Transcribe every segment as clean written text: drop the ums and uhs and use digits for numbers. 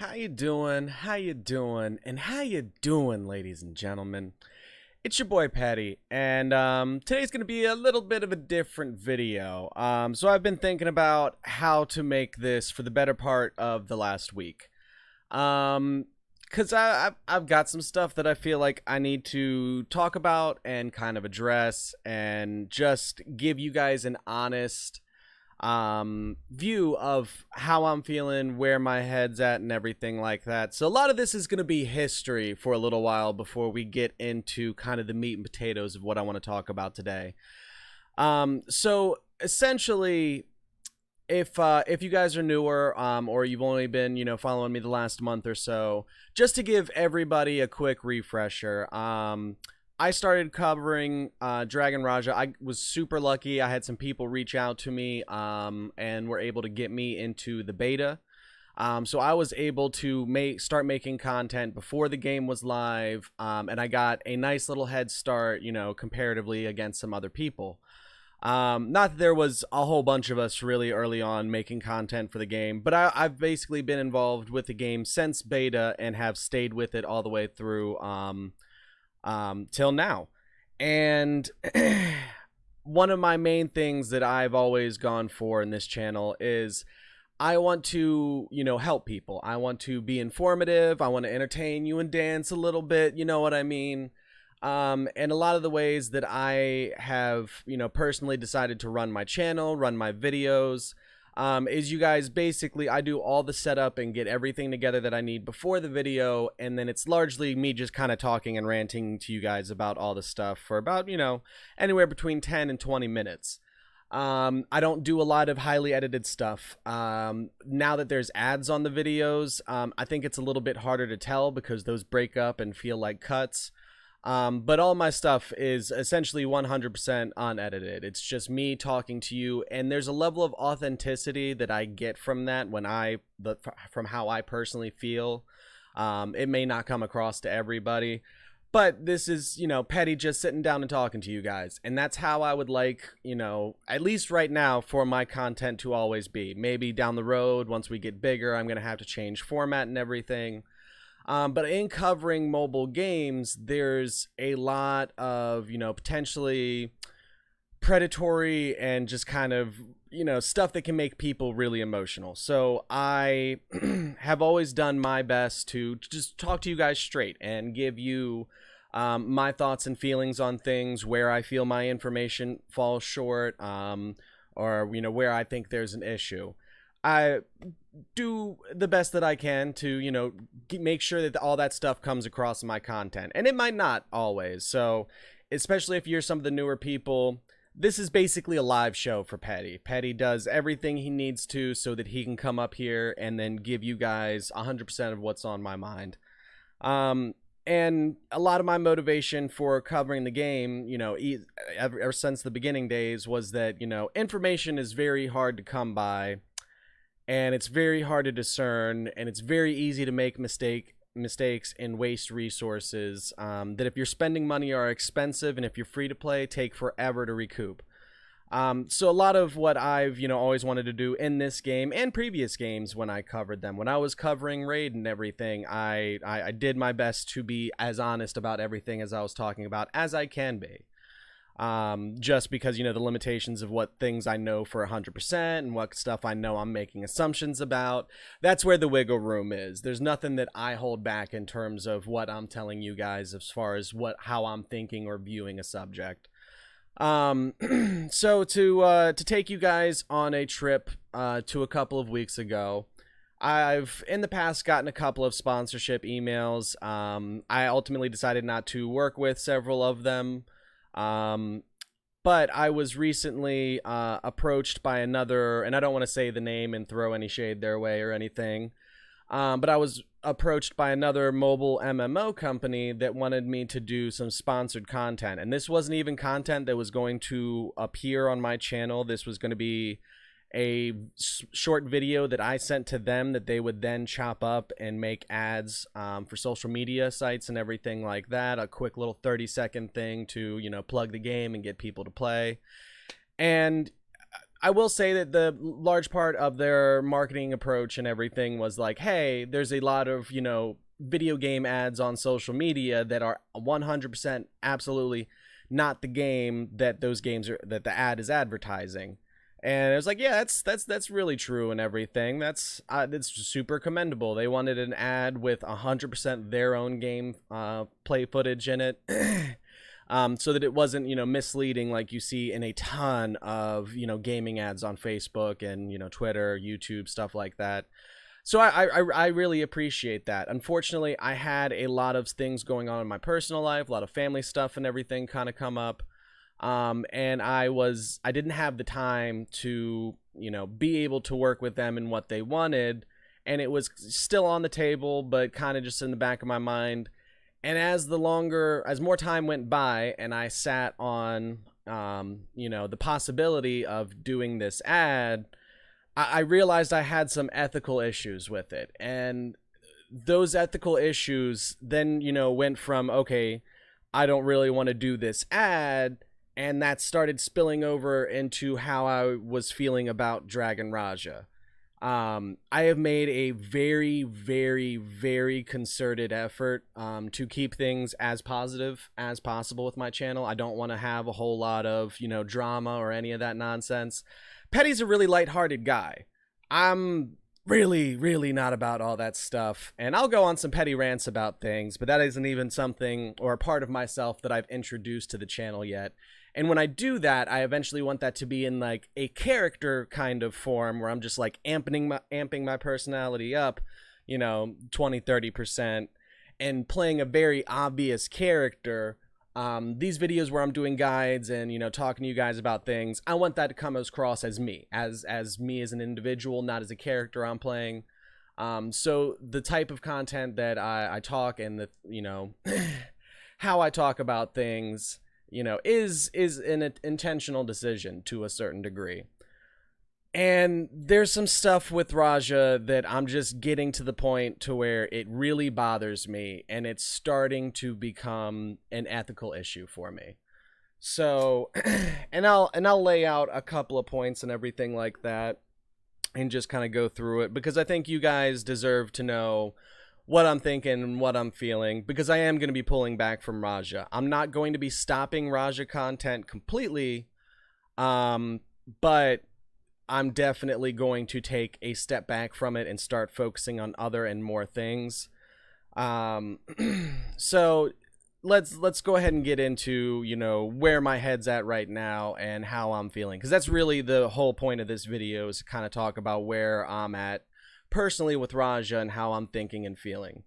How you doing? How you doing? And how you doing, ladies and gentlemen? It's your boy Patty, and today's gonna be a little bit of a different video. So I've been thinking about how to make this for the better part of the last week. Cause I've got some stuff that I feel like I need to talk about and kind of address, and just give you guys an honest view of how I'm feeling, where my head's at, and everything like that. So a lot of this is going to be history for a little while before we get into kind of the meat and potatoes of what I want to talk about today. So essentially, if you guys are newer, or you've only been following me the last month or so, just to give everybody a quick refresher, I started covering Dragon Raja. I was super lucky. I had some people reach out to me and were able to get me into the beta. So I was able to start making content before the game was live, and I got a nice little head start, comparatively against some other people. Not that there was a whole bunch of us really early on making content for the game, but I've basically been involved with the game since beta and have stayed with it all the way through till now. And one of my main things that I've always gone for in this channel is I want to, help people. I want to be informative. I want to entertain you and dance a little bit. You know what I mean? And a lot of the ways that I have, personally decided to run my channel, run my videos, is you guys basically, I do all the setup and get everything together that I need before the video, and then it's largely me just kind of talking and ranting to you guys about all the stuff for about, anywhere between 10 and 20 minutes. I don't do a lot of highly edited stuff. Now that there's ads on the videos, I think it's a little bit harder to tell because those break up and feel like cuts. But all my stuff is essentially 100% unedited. It's just me talking to you, and there's a level of authenticity that I get from that from how I personally feel. It may not come across to everybody, but this is, Petty just sitting down and talking to you guys, and that's how I would like, at least right now, for my content to always be. Maybe down the road, once we get bigger, I'm gonna have to change format and everything. But in covering mobile games, there's a lot of, potentially predatory and just kind of, stuff that can make people really emotional. So I have always done my best to just talk to you guys straight and give you my thoughts and feelings on things, where I feel my information falls short, or, where I think there's an issue. I do the best that I can to, make sure that all that stuff comes across in my content. And it might not always. So, especially if you're some of the newer people, this is basically a live show for Patty. Patty does everything he needs to so that he can come up here and then give you guys 100% of what's on my mind. And a lot of my motivation for covering the game, ever since the beginning days, was that, information is very hard to come by. And it's very hard to discern, and it's very easy to make mistakes and waste resources that, if you're spending money, are expensive, and if you're free to play, take forever to recoup. So a lot of what I've always wanted to do in this game and previous games when I covered them, when I was covering Raid and everything, I did my best to be as honest about everything as I was talking about as I can be. Just because, the limitations of what things I know for 100% and what stuff I know I'm making assumptions about. That's where the wiggle room is. There's nothing that I hold back in terms of what I'm telling you guys as far as how I'm thinking or viewing a subject. So to take you guys on a trip to a couple of weeks ago, I've in the past gotten a couple of sponsorship emails. I ultimately decided not to work with several of them. But I was recently approached by another, and I don't want to say the name and throw any shade their way or anything, but I was approached by another mobile MMO company that wanted me to do some sponsored content. And this wasn't even content that was going to appear on my channel. This was going to be a short video that I sent to them that they would then chop up and make ads for social media sites and everything like that. A quick little 30-second thing to, plug the game and get people to play. And I will say that the large part of their marketing approach and everything was like, hey, there's a lot of, video game ads on social media that are 100% absolutely not the game that those games are, that the ad is advertising. And it was like, yeah, that's really true and everything. That's super commendable. They wanted an ad with 100% their own game play footage in it. So that it wasn't, misleading like you see in a ton of, gaming ads on Facebook and, Twitter, YouTube, stuff like that. So I really appreciate that. Unfortunately, I had a lot of things going on in my personal life, a lot of family stuff and everything kind of come up. And I didn't have the time to, be able to work with them in what they wanted. And it was still on the table, but kind of just in the back of my mind. And as more time went by and I sat on, the possibility of doing this ad, I realized I had some ethical issues with it. And those ethical issues then, went from, okay, I don't really want to do this ad. And that started spilling over into how I was feeling about Dragon Raja. I have made a very, very, very concerted effort to keep things as positive as possible with my channel. I don't want to have a whole lot of, drama or any of that nonsense. Petty's a really lighthearted guy. I'm really, really not about all that stuff. And I'll go on some petty rants about things, but that isn't even something or a part of myself that I've introduced to the channel yet. And when I do that, I eventually want that to be in like a character kind of form where I'm just like amping my personality up, 20-30% and playing a very obvious character. These videos where I'm doing guides and, talking to you guys about things, I want that to come across as me, as me as an individual, not as a character I'm playing. So the type of content that I talk and the, how I talk about things, is an intentional decision to a certain degree. And there's some stuff with Raja that I'm just getting to the point to where it really bothers me and it's starting to become an ethical issue for me. So, and I'll lay out a couple of points and everything like that and just kind of go through it because I think you guys deserve to know what I'm thinking and what I'm feeling because I am going to be pulling back from Raja. I'm not going to be stopping Raja content completely, but I'm definitely going to take a step back from it and start focusing on other and more things. So let's go ahead and get into, where my head's at right now and how I'm feeling. Because that's really the whole point of this video is to kind of talk about where I'm at personally with Raja and how I'm thinking and feeling.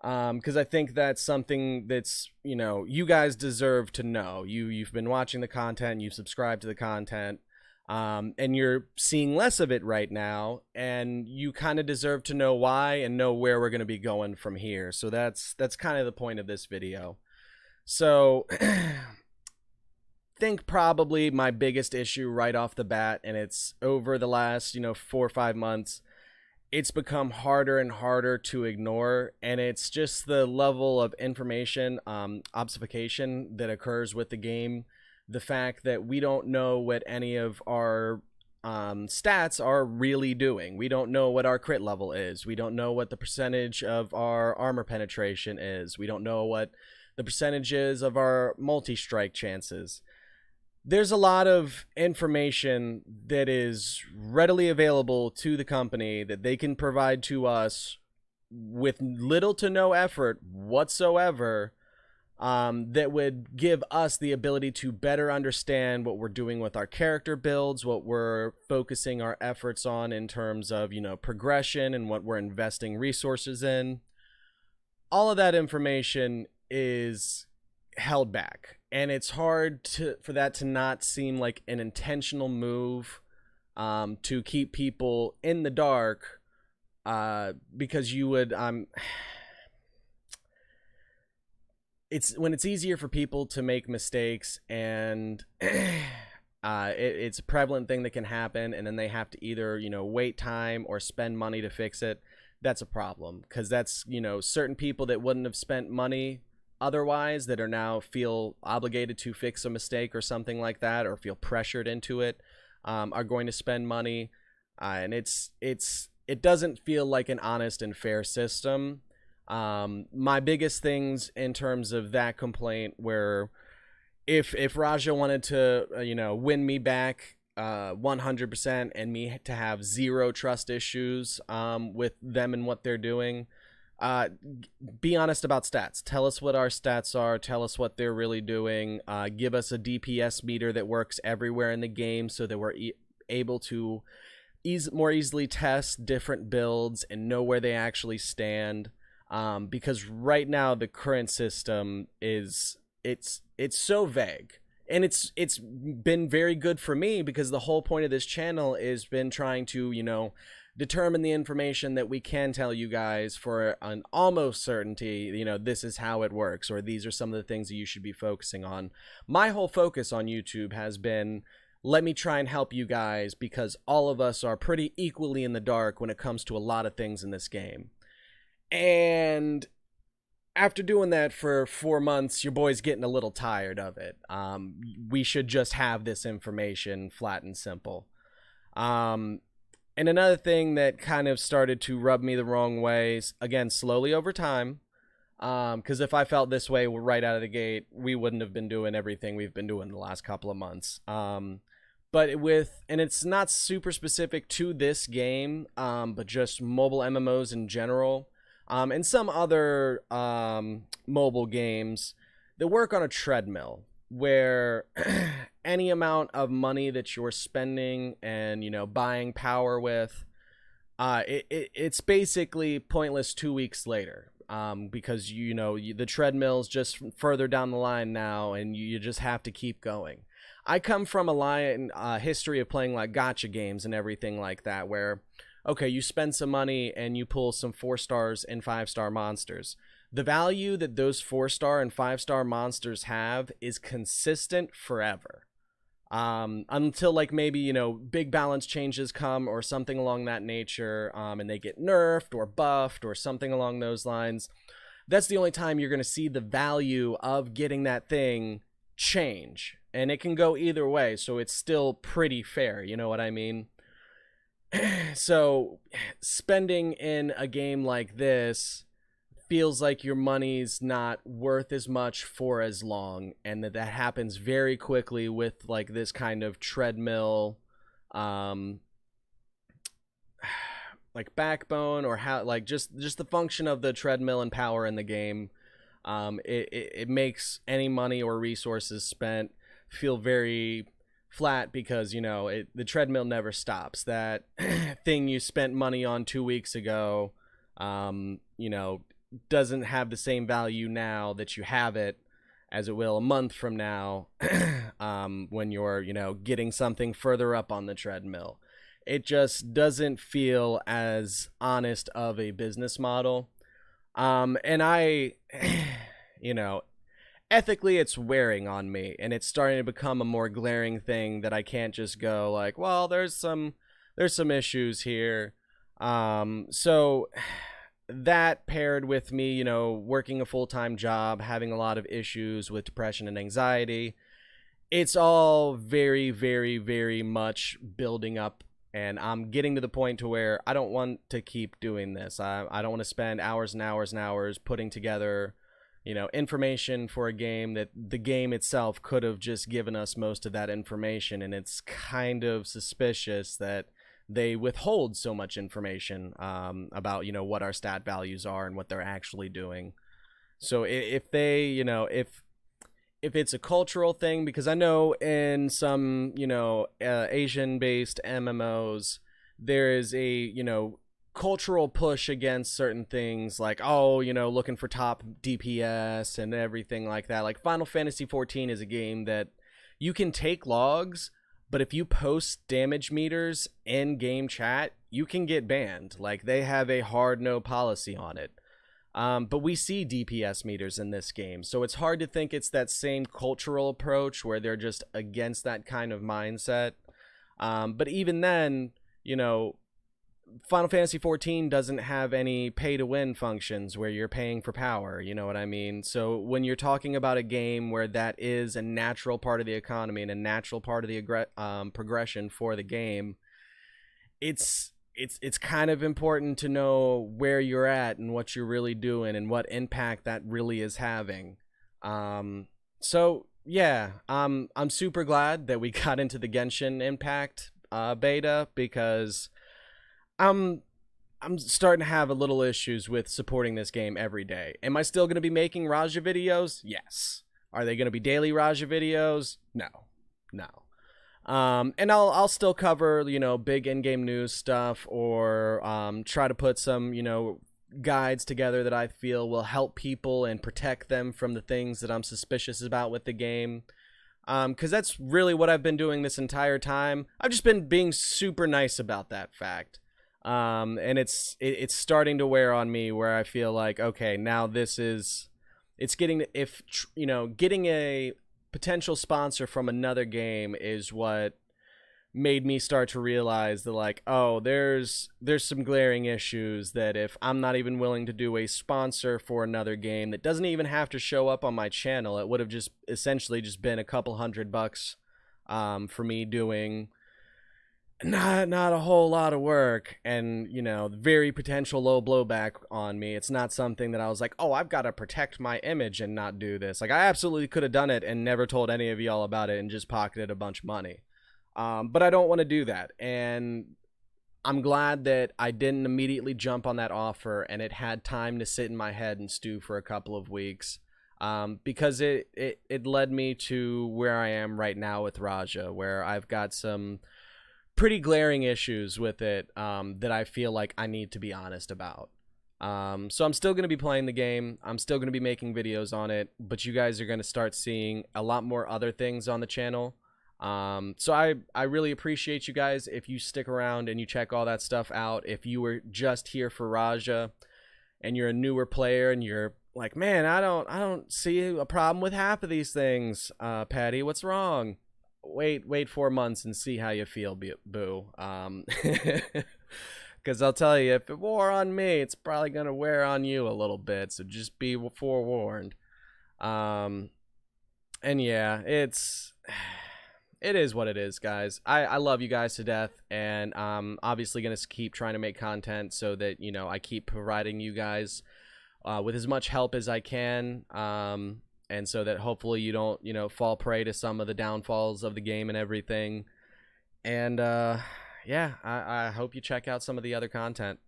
Because I think that's something that's, you guys deserve to know. You've been watching the content, you've subscribed to the content. And you're seeing less of it right now, and you kind of deserve to know why and know where we're going to be going from here. So that's kind of the point of this video. So think probably my biggest issue right off the bat, and it's over the last 4 or 5 months, it's become harder and harder to ignore, and it's just the level of information obfuscation that occurs with the game. The fact that we don't know what any of our stats are really doing. We don't know what our crit level is. We don't know what the percentage of our armor penetration is. We don't know what the percentage is of our multi-strike chances. There's a lot of information that is readily available to the company that they can provide to us with little to no effort whatsoever. That would give us the ability to better understand what we're doing with our character builds, what we're focusing our efforts on in terms of, progression and what we're investing resources in. All of that information is held back, and it's hard for that to not seem like an intentional move to keep people in the dark because you would it's when it's easier for people to make mistakes and it's a prevalent thing that can happen, and then they have to either wait time or spend money to fix it. That's a problem, because that's certain people that wouldn't have spent money otherwise that are now feel obligated to fix a mistake or something like that, or feel pressured into it. are going to spend money, and it doesn't feel like an honest and fair system. My biggest things in terms of that complaint were, if Raja wanted to win me back 100% and me to have zero trust issues with them and what they're doing, be honest about stats. Tell us what our stats are. Tell us what they're really doing. Give us a DPS meter that works everywhere in the game so that we're able to more easily test different builds and know where they actually stand. Because right now the current system is it's so vague, and it's been very good for me because the whole point of this channel has been trying to determine the information that we can tell you guys for an almost certainty. This is how it works, or these are some of the things that you should be focusing on. My whole focus on YouTube has been, let me try and help you guys, because all of us are pretty equally in the dark when it comes to a lot of things in this game. And after doing that for 4 months, your boy's getting a little tired of it. We should just have this information flat and simple. And another thing that kind of started to rub me the wrong way, again, slowly over time, because if I felt this way right out of the gate, we wouldn't have been doing everything we've been doing the last couple of months. But and it's not super specific to this game, but just mobile MMOs in general. And some other mobile games that work on a treadmill, where any amount of money that you're spending and buying power with, it's basically pointless 2 weeks later, because the treadmill's just further down the line now, and you just have to keep going. I come from a history of playing like gacha games and everything like that, where okay, you spend some money and you pull some 4-stars and 5-star monsters. The value that those 4-star and 5-star monsters have is consistent forever. Until like maybe, big balance changes come or something along that nature, and they get nerfed or buffed or something along those lines. That's the only time you're going to see the value of getting that thing change. And it can go either way, so it's still pretty fair, you know what I mean? So spending in a game like this feels like your money's not worth as much for as long, and that happens very quickly with like this kind of treadmill like backbone, or how like just the function of the treadmill and power in the game. It makes any money or resources spent feel very flat, because the treadmill never stops. That thing you spent money on 2 weeks ago doesn't have the same value now that you have it as it will a month from now, when you're getting something further up on the treadmill. It just doesn't feel as honest of a business model, and I ethically, it's wearing on me, and it's starting to become a more glaring thing that I can't just go like, well, there's some issues here. So that, paired with me, working a full-time job, having a lot of issues with depression and anxiety, it's all very, very, very much building up, and I'm getting to the point to where I don't want to keep doing this. I don't want to spend hours and hours and hours putting together information for a game that the game itself could have just given us most of that information. And it's kind of suspicious that they withhold so much information about what our stat values are and what they're actually doing. So if they if it's a cultural thing, because I know in some Asian based MMOs there is a cultural push against certain things, like looking for top DPS and everything like that. Like Final Fantasy 14 is a game that you can take logs, but if you post damage meters in game chat, you can get banned. Like, they have a hard no policy on it. But we see DPS meters in this game, so it's hard to think it's that same cultural approach where they're just against that kind of mindset. But even then, Final Fantasy 14 doesn't have any pay to win functions where you're paying for power, you know what I mean? So when you're talking about a game where that is a natural part of the economy and a natural part of the progression for the game, it's kind of important to know where you're at and what you're really doing and what impact that really is having. So yeah, I'm super glad that we got into the Genshin Impact beta, because I'm I'm starting to have a little issues with supporting this game every day. Am I still going to be making Raja videos? Yes. Are they going to be daily Raja videos? No. No. And I'll still cover, big in-game news stuff, or try to put some, guides together that I feel will help people and protect them from the things that I'm suspicious about with the game. Because that's really what I've been doing this entire time. I've just been being super nice about that fact. And it's starting to wear on me, where I feel like, okay, now it's getting, getting a potential sponsor from another game is what made me start to realize that, like, oh, there's some glaring issues that if I'm not even willing to do a sponsor for another game that doesn't even have to show up on my channel, it would have just essentially just been a couple $100 for me doing not a whole lot of work, and very potential low blowback on me. It's not something that I was like, oh, I've got to protect my image and not do this. Like, I absolutely could have done it and never told any of y'all about it and just pocketed a bunch of money. But I don't want to do that, and I'm glad that I didn't immediately jump on that offer and it had time to sit in my head and stew for a couple of weeks, because it led me to where I am right now with Raja, where I've got some pretty glaring issues with it that I feel like I need to be honest about. So I'm still going to be playing the game. I'm still going to be making videos on it, but you guys are going to start seeing a lot more other things on the channel. So I really appreciate you guys if you stick around and you check all that stuff out. If you were just here for Raja and you're a newer player and you're like, man, I don't see a problem with half of these things, Patty, what's wrong? Wait 4 months and see how you feel, boo. Because I'll tell you, if it wore on me, it's probably gonna wear on you a little bit, so just be forewarned. And yeah, it is what it is, guys. I love you guys to death, and I'm obviously gonna keep trying to make content so that I keep providing you guys with as much help as I can. And so that hopefully you don't, fall prey to some of the downfalls of the game and everything. And yeah, I hope you check out some of the other content.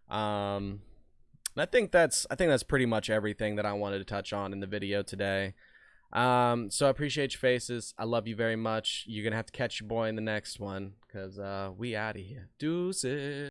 I think that's pretty much everything that I wanted to touch on in the video today. So I appreciate your faces. I love you very much. You're gonna have to catch your boy in the next one, because we out of here. Deuces.